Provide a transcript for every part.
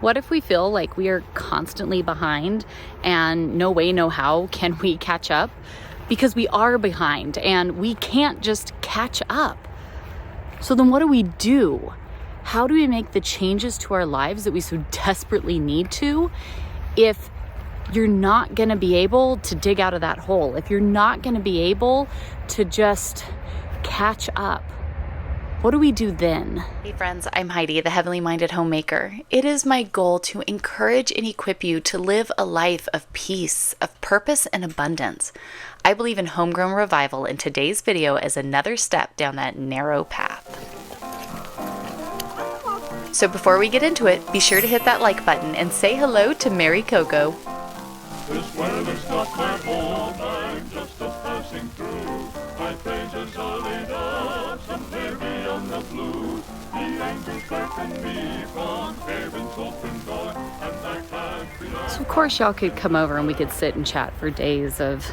What if we feel like we are constantly behind and no way, no how can we catch up? Because we are behind and we can't just catch up. So then what do? How do we make the changes to our lives that we so desperately need to if you're not going to be able to dig out of that hole, if you're not going to be able to just catch up? What do we do then? Hey friends, I'm Heidi, the Heavenly Minded Homemaker. It is my goal to encourage and equip you to live a life of peace, of purpose, and abundance. I believe in homegrown revival, and today's video is another step down that narrow path. So before we get into it, be sure to hit that like button and say hello to Mary Coco. This weather's not my home, I'm just a passing through. My praises are laid up somewhere beyond the blue. The angels beckon me from heaven's open door, and I can't relax. So of course y'all could come over and we could sit and chat for days of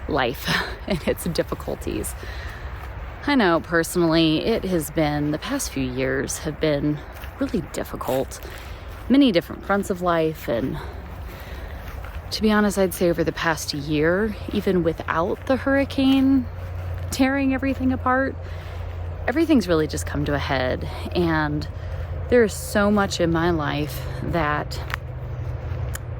life and its difficulties. I know personally it has been, the past few years have been really difficult. Many different fronts of life, and to be honest, I'd say over the past year, even without the hurricane tearing everything apart, everything's really just come to a head. And there is so much in my life that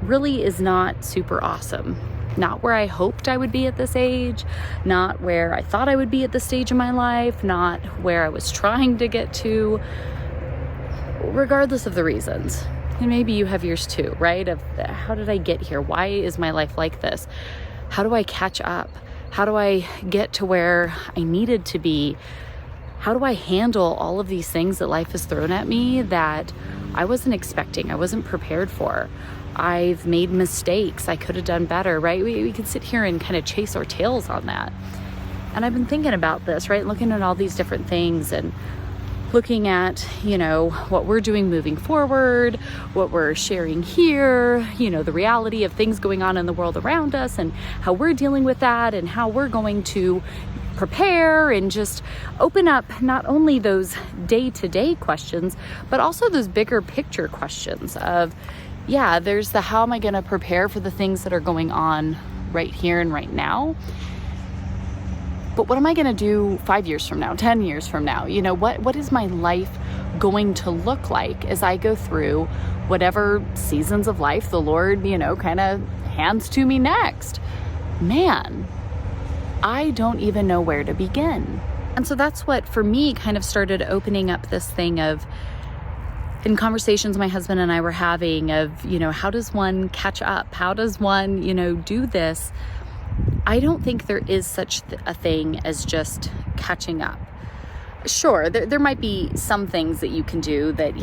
really is not super awesome. Not where I hoped I would be at this age, not where I thought I would be at this stage of my life, not where I was trying to get to, regardless of the reasons. And maybe you have yours too, right? Of how did I get here? Why is my life like this? How do I catch up? How do I get to where I needed to be? How do I handle all of these things that life has thrown at me that I wasn't expecting, I wasn't prepared for? I've made mistakes. I could have done better, right? We could sit here and kind of chase our tails on that. And I've been thinking about this, right? Looking at all these different things and looking at, what we're doing moving forward, what we're sharing here, the reality of things going on in the world around us and how we're dealing with that and how we're going to prepare and just open up not only those day-to-day questions, but also those bigger picture questions of, there's the how am I going to prepare for the things that are going on right here and right now. But what am I going to do 5 years from now, 10 years from now? What is my life going to look like as I go through whatever seasons of life the Lord, kind of hands to me next? Man, I don't even know where to begin. And so that's what, for me, kind of started opening up this thing of, in conversations my husband and I were having of, how does one catch up? How does one, do this? I don't think there is such a thing as just catching up. Sure, there might be some things that you can do that,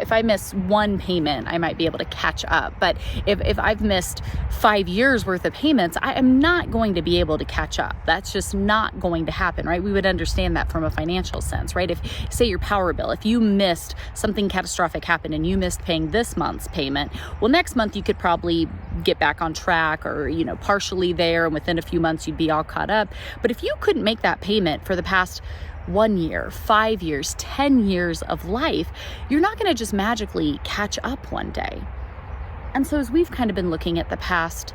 if I miss one payment, I might be able to catch up. But if I've missed 5 years worth of payments, I am not going to be able to catch up. That's just not going to happen, right? We would understand that from a financial sense, right? If, say, your power bill, if you missed something catastrophic happened and you missed paying this month's payment, well, next month you could probably get back on track or, partially there, and within a few months you'd be all caught up. But if you couldn't make that payment for the past 1 year, 5 years, 10 years of life, you're not going to just magically catch up one day. And so as we've kind of been looking at the past,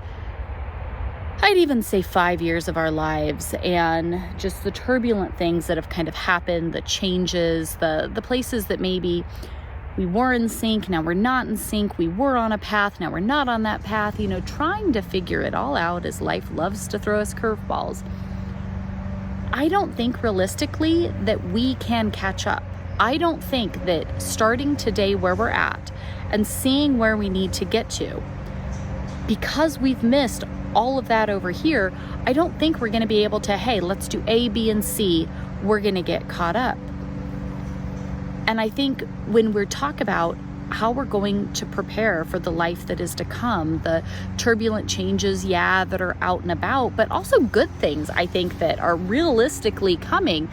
I'd even say 5 years of our lives and just the turbulent things that have kind of happened, the changes, the places that maybe we were in sync, now we're not in sync, we were on a path, now we're not on that path, trying to figure it all out as life loves to throw us curveballs. I don't think realistically that we can catch up. I don't think that starting today where we're at and seeing where we need to get to, because we've missed all of that over here, I don't think we're going to be able to, hey, let's do A, B, and C. We're going to get caught up. And I think when we talk about how we're going to prepare for the life that is to come, the turbulent changes, that are out and about, but also good things, I think, that are realistically coming.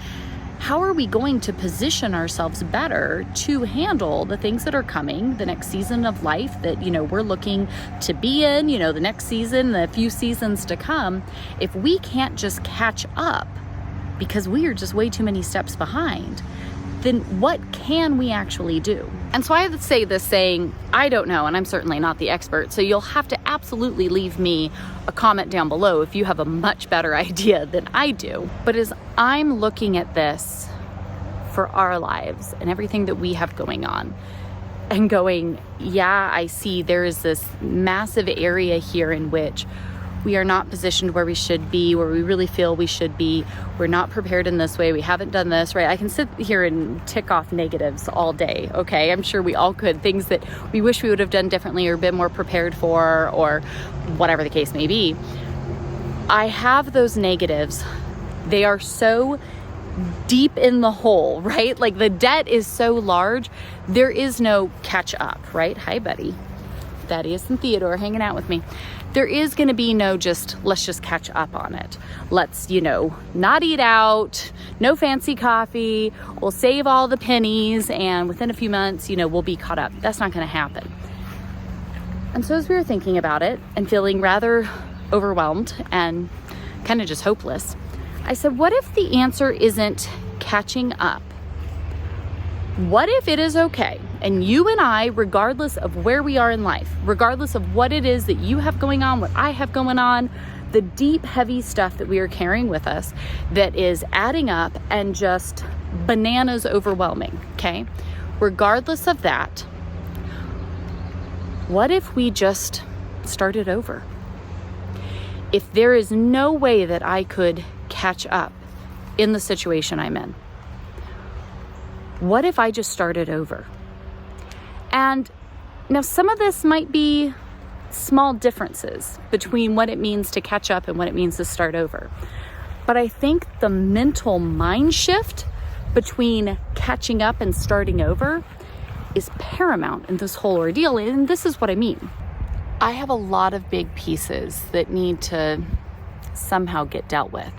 How are we going to position ourselves better to handle the things that are coming, the next season of life that, we're looking to be in, the next season, the few seasons to come, if we can't just catch up because we are just way too many steps behind, then what can we actually do? And so I would say this saying, I don't know, and I'm certainly not the expert, so you'll have to absolutely leave me a comment down below if you have a much better idea than I do. But as I'm looking at this for our lives and everything that we have going on, and going, yeah, I see there is this massive area here in which we are not positioned where we should be, where we really feel we should be. We're not prepared in this way. We haven't done this, right? I can sit here and tick off negatives all day, okay? I'm sure we all could. Things that we wish we would have done differently or been more prepared for, or whatever the case may be. I have those negatives. They are so deep in the hole, right? Like the debt is so large, there is no catch up, right? Hi, buddy. Thaddeus and Theodore hanging out with me. There is going to be no let's just catch up on it. Let's, not eat out, no fancy coffee. We'll save all the pennies and within a few months, we'll be caught up. That's not going to happen. And so as we were thinking about it and feeling rather overwhelmed and kind of just hopeless, I said, what if the answer isn't catching up? What if it is okay, and you and I, regardless of where we are in life, regardless of what it is that you have going on, what I have going on, the deep, heavy stuff that we are carrying with us that is adding up and just bananas overwhelming, okay? Regardless of that, what if we just started over? If there is no way that I could catch up in the situation I'm in, what if I just started over? And now some of this might be small differences between what it means to catch up and what it means to start over. But I think the mental mind shift between catching up and starting over is paramount in this whole ordeal. And this is what I mean. I have a lot of big pieces that need to somehow get dealt with.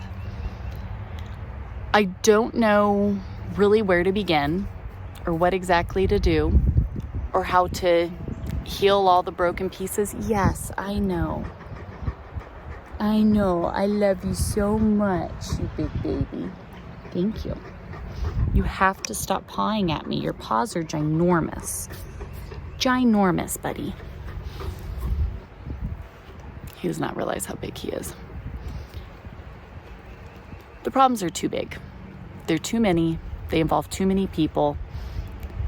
I don't know really where to begin or what exactly to do or how to heal all the broken pieces. Yes, I know. I love you so much, you big baby. Thank you. You have to stop pawing at me. Your paws are ginormous. Ginormous, buddy. He does not realize how big he is. The problems are too big. They're too many. They involve too many people.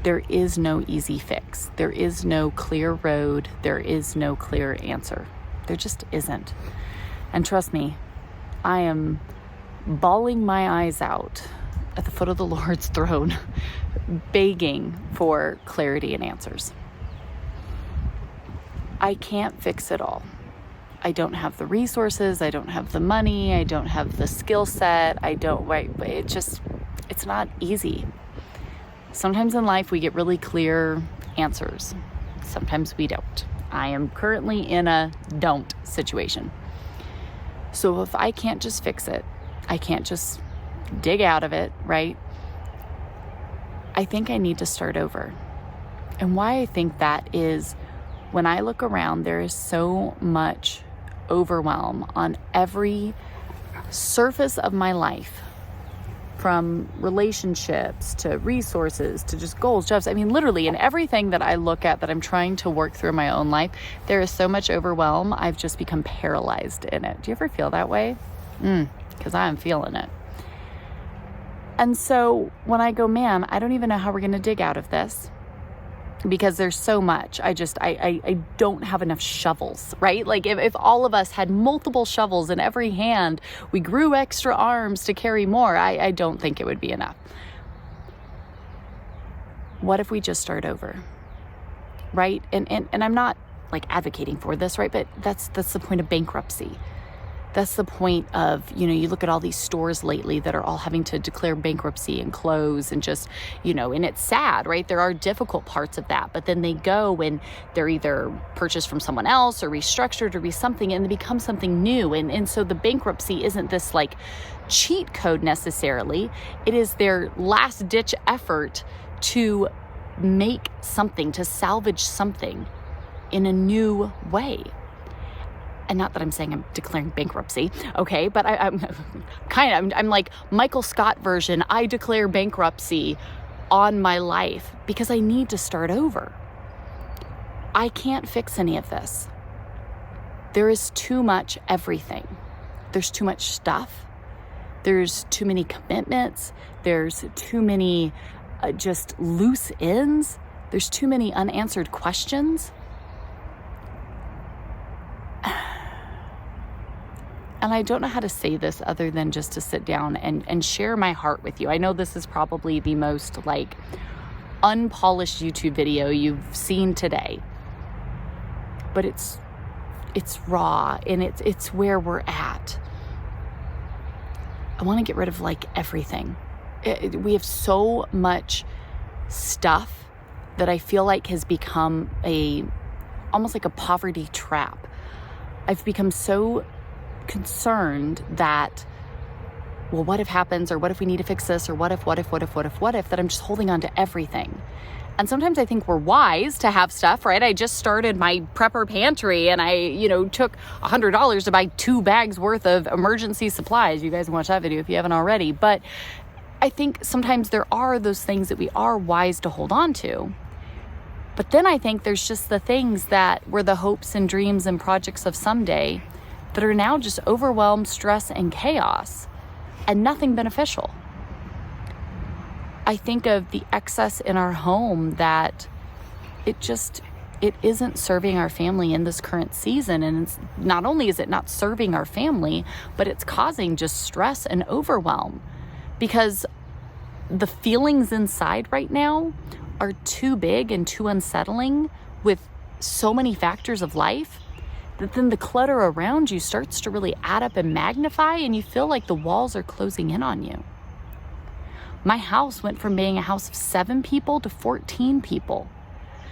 There is no easy fix. There is no clear road. There is no clear answer. There just isn't. And trust me, I am bawling my eyes out at the foot of the Lord's throne, begging for clarity and answers. I can't fix it all. I don't have the resources. I don't have the money. I don't have the skill set. It's not easy. Sometimes in life we get really clear answers. Sometimes we don't. I am currently in a don't situation. So if I can't just fix it, I can't just dig out of it, right? I think I need to start over. And why I think that is, when I look around, there is so much overwhelm on every surface of my life, from relationships to resources to just goals, jobs. I mean, literally in everything that I look at that I'm trying to work through in my own life, there is so much overwhelm. I've just become paralyzed in it. Do you ever feel that way? Because I am feeling it. And so when I go, man, I don't even know how we're going to dig out of this, because there's so much. I don't have enough shovels, right? Like if all of us had multiple shovels in every hand, we grew extra arms to carry more, I don't think it would be enough. What if we just start over, right? And I'm not like advocating for this, right? But that's the point of bankruptcy. That's the point of, you look at all these stores lately that are all having to declare bankruptcy and close and just, and it's sad, right? There are difficult parts of that, but then they go and they're either purchased from someone else or restructured or something, and they become something new. And so the bankruptcy isn't this like cheat code necessarily. It is their last ditch effort to make something, to salvage something in a new way. And not that I'm saying I'm declaring bankruptcy, okay? But I'm like Michael Scott version, I declare bankruptcy on my life because I need to start over. I can't fix any of this. There is too much everything. There's too much stuff. There's too many commitments. There's too many just loose ends. There's too many unanswered questions. And I don't know how to say this other than just to sit down and share my heart with you. I know this is probably the most like unpolished YouTube video you've seen today, but it's raw and it's where we're at. I want to get rid of like everything. We have so much stuff that I feel like has become almost like a poverty trap. I've become so concerned that, well, what if happens, or what if we need to fix this, or what if, that I'm just holding on to everything. And sometimes I think we're wise to have stuff, right? I just started my prepper pantry and I, took $100 to buy 2 bags worth of emergency supplies. You guys can watch that video if you haven't already. But I think sometimes there are those things that we are wise to hold on to. But then I think there's just the things that were the hopes and dreams and projects of someday that are now just overwhelm, stress, and chaos, and nothing beneficial. I think of the excess in our home that it isn't serving our family in this current season. And it's not only is it not serving our family, but it's causing just stress and overwhelm because the feelings inside right now are too big and too unsettling with so many factors of life that then the clutter around you starts to really add up and magnify, and you feel like the walls are closing in on you. My house went from being a house of 7 people to 14 people.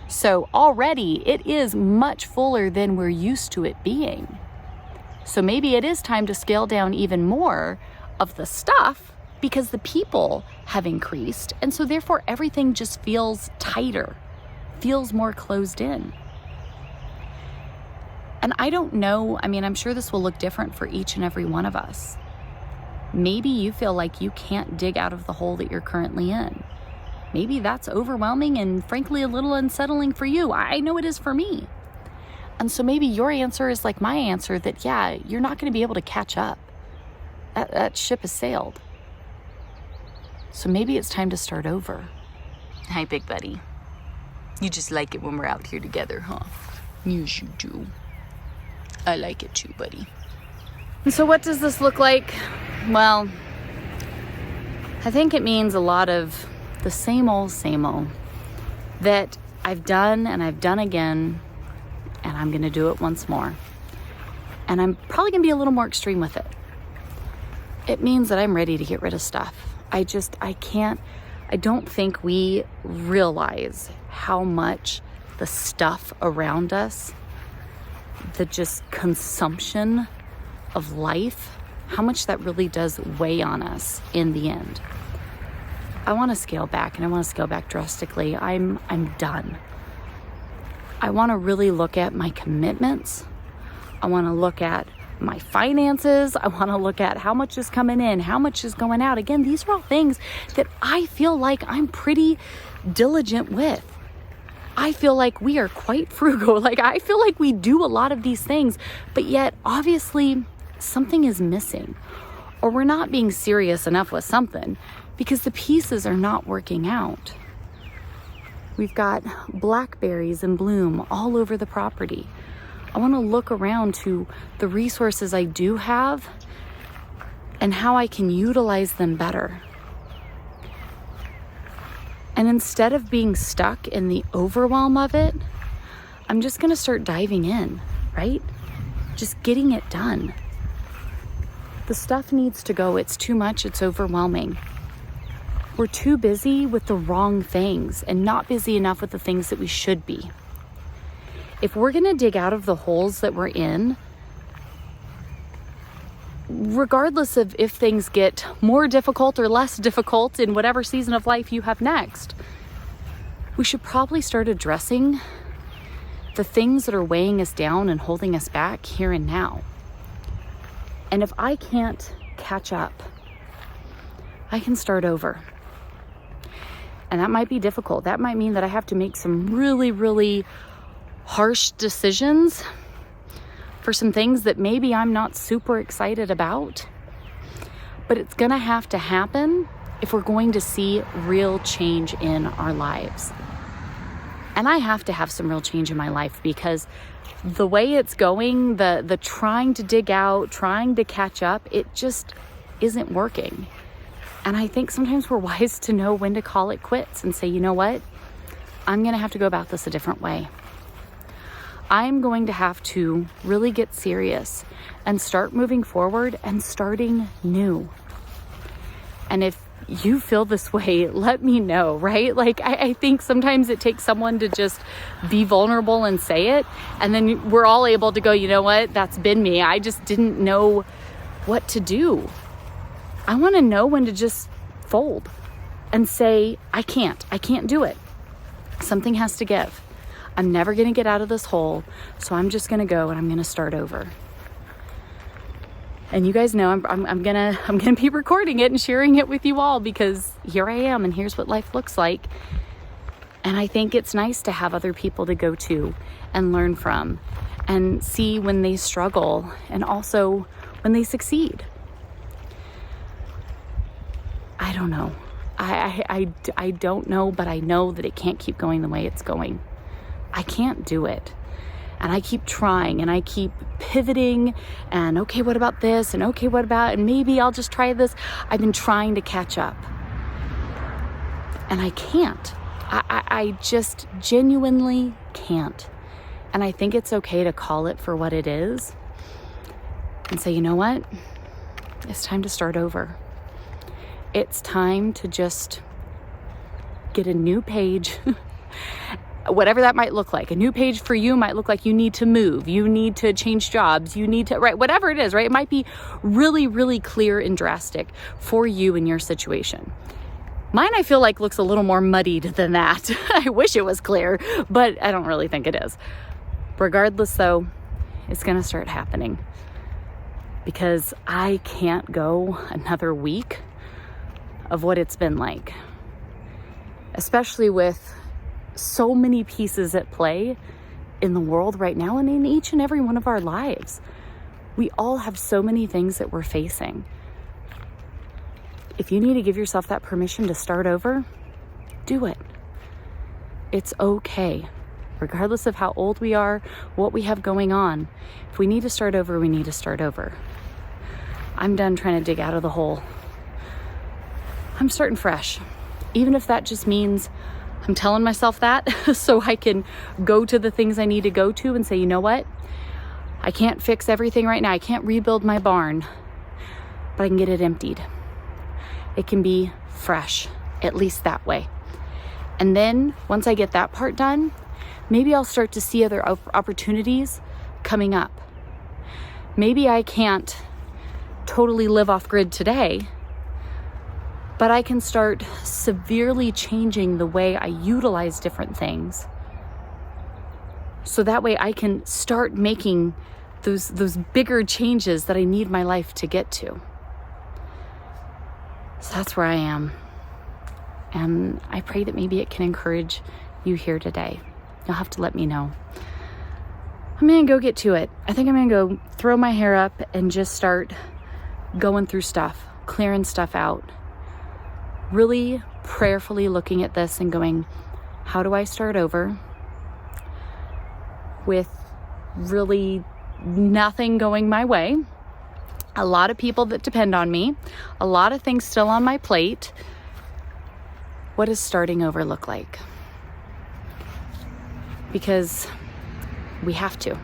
So already it is much fuller than we're used to it being. So maybe it is time to scale down even more of the stuff because the people have increased. And so therefore everything just feels tighter, feels more closed in. And I don't know, I'm sure this will look different for each and every one of us. Maybe you feel like you can't dig out of the hole that you're currently in. Maybe that's overwhelming and frankly a little unsettling for you. I know it is for me. And so maybe your answer is like my answer that, yeah, you're not going to be able to catch up. That ship has sailed. So maybe it's time to start over. Hi, big buddy. You just like it when we're out here together, huh? Yes, you do. I like it too, buddy. And so what does this look like? Well, I think it means a lot of the same old that I've done and I've done again, and I'm going to do it once more. And I'm probably going to be a little more extreme with it. It means that I'm ready to get rid of stuff. I don't think we realize how much the stuff around us, the just consumption of life, how much that really does weigh on us in the end. I want to scale back, and I want to scale back drastically. I'm done. I want to really look at my commitments. I want to look at my finances. I want to look at how much is coming in, how much is going out. Again, these are all things that I feel like I'm pretty diligent with. I feel like we are quite frugal. Like I feel like we do a lot of these things, but yet obviously something is missing, or we're not being serious enough with something because the pieces are not working out. We've got blackberries in bloom all over the property. I want to look around to the resources I do have and how I can utilize them better. And instead of being stuck in the overwhelm of it, I'm just going to start diving in, right? Just getting it done. The stuff needs to go. It's too much. It's overwhelming. We're too busy with the wrong things and not busy enough with the things that we should be. If we're going to dig out of the holes that we're in, regardless of if things get more difficult or less difficult in whatever season of life you have next, we should probably start addressing the things that are weighing us down and holding us back here and now. And if I can't catch up, I can start over. And that might be difficult. That might mean that I have to make some really, really harsh decisions for some things that maybe I'm not super excited about. But it's gonna have to happen if we're going to see real change in our lives. And I have to have some real change in my life, because the way it's going, the trying to dig out, trying to catch up, it just isn't working. And I think sometimes we're wise to know when to call it quits and say, you know what? I'm going to have to go about this a different way. I'm going to have to really get serious and start moving forward and starting new. And if you feel this way, let me know, right? Like, I think sometimes it takes someone to just be vulnerable and say it. And then we're all able to go, you know what? That's been me. I just didn't know what to do. I want to know when to just fold and say, I can't do it. Something has to give. I'm never going to get out of this hole. So I'm just going to go and I'm going to start over. And you guys know I'm gonna be recording it and sharing it with you all, because here I am and here's what life looks like. And I think it's nice to have other people to go to and learn from and see when they struggle and also when they succeed. I don't know. I don't know, but I know that it can't keep going the way it's going. I can't do it. And I keep trying and I keep pivoting and okay, what about this? And okay, what about, and maybe I'll just try this. I've been trying to catch up and I can't. I just genuinely can't. And I think it's okay to call it for what it is and say, you know what? It's time to start over. It's time to just get a new page. Whatever that might look like. A new page for you might look like you need to move, you need to change jobs, you need to, right? Whatever it is, right? It might be really, really clear and drastic for you and your situation. Mine, I feel like, looks a little more muddied than that. I wish it was clear, but I don't really think it is. Regardless though, it's going to start happening, because I can't go another week of what it's been like, especially with so many pieces at play in the world right now and in each and every one of our lives. We all have so many things that we're facing. If you need to give yourself that permission to start over, do it. It's okay. Regardless of how old we are, what we have going on, if we need to start over, we need to start over. I'm done trying to dig out of the hole. I'm starting fresh. Even if that just means I'm telling myself that so I can go to the things I need to go to and say, you know what? I can't fix everything right now. I can't rebuild my barn, but I can get it emptied. It can be fresh, at least that way. And then once I get that part done, maybe I'll start to see other opportunities coming up. Maybe I can't totally live off grid today, but I can start severely changing the way I utilize different things. So that way I can start making those bigger changes that I need my life to get to. So that's where I am. And I pray that maybe it can encourage you here today. You'll have to let me know. I'm gonna go get to it. I think I'm gonna go throw my hair up and just start going through stuff, clearing stuff out. Really prayerfully looking at this and going, how do I start over with really nothing going my way? A lot of people that depend on me, a lot of things still on my plate. What does starting over look like? Because we have to.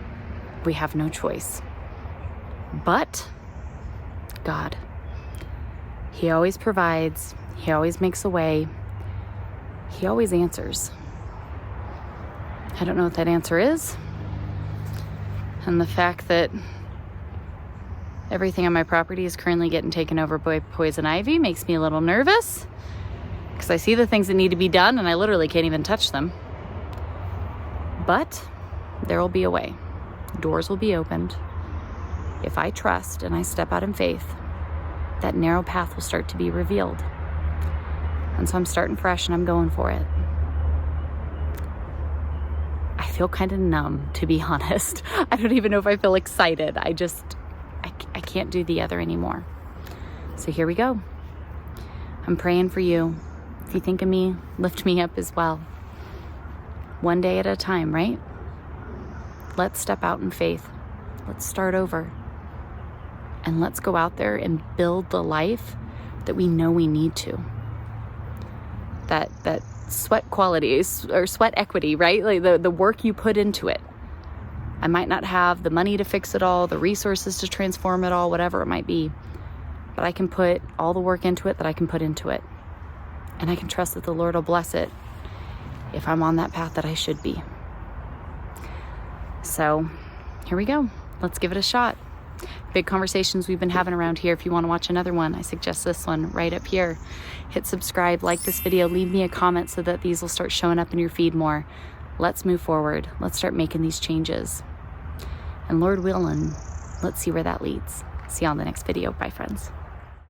We have no choice. But God, He always provides. He always makes a way. He always answers. I don't know what that answer is. And the fact that everything on my property is currently getting taken over by poison ivy makes me a little nervous, because I see the things that need to be done and I literally can't even touch them. But there will be a way. Doors will be opened. If I trust and I step out in faith, that narrow path will start to be revealed. And so I'm starting fresh and I'm going for it. I feel kind of numb, to be honest. I don't even know if I feel excited. I can't do the other anymore. So here we go. I'm praying for you. If you think of me, lift me up as well. One day at a time, right? Let's step out in faith. Let's start over. And let's go out there and build the life that we know we need to. That sweat qualities or sweat equity, right? Like the work you put into it. I might not have the money to fix it all, the resources to transform it all, whatever it might be. But I can put all the work into it that I can put into it. And I can trust that the Lord will bless it if I'm on that path that I should be. So here we go. Let's give it a shot. Big conversations we've been having around here. If you want to watch another one, I suggest this one right up here. Hit subscribe, like this video, leave me a comment so that these will start showing up in your feed more. Let's move forward. Let's start making these changes. And Lord willing, let's see where that leads. See you on the next video. Bye, friends.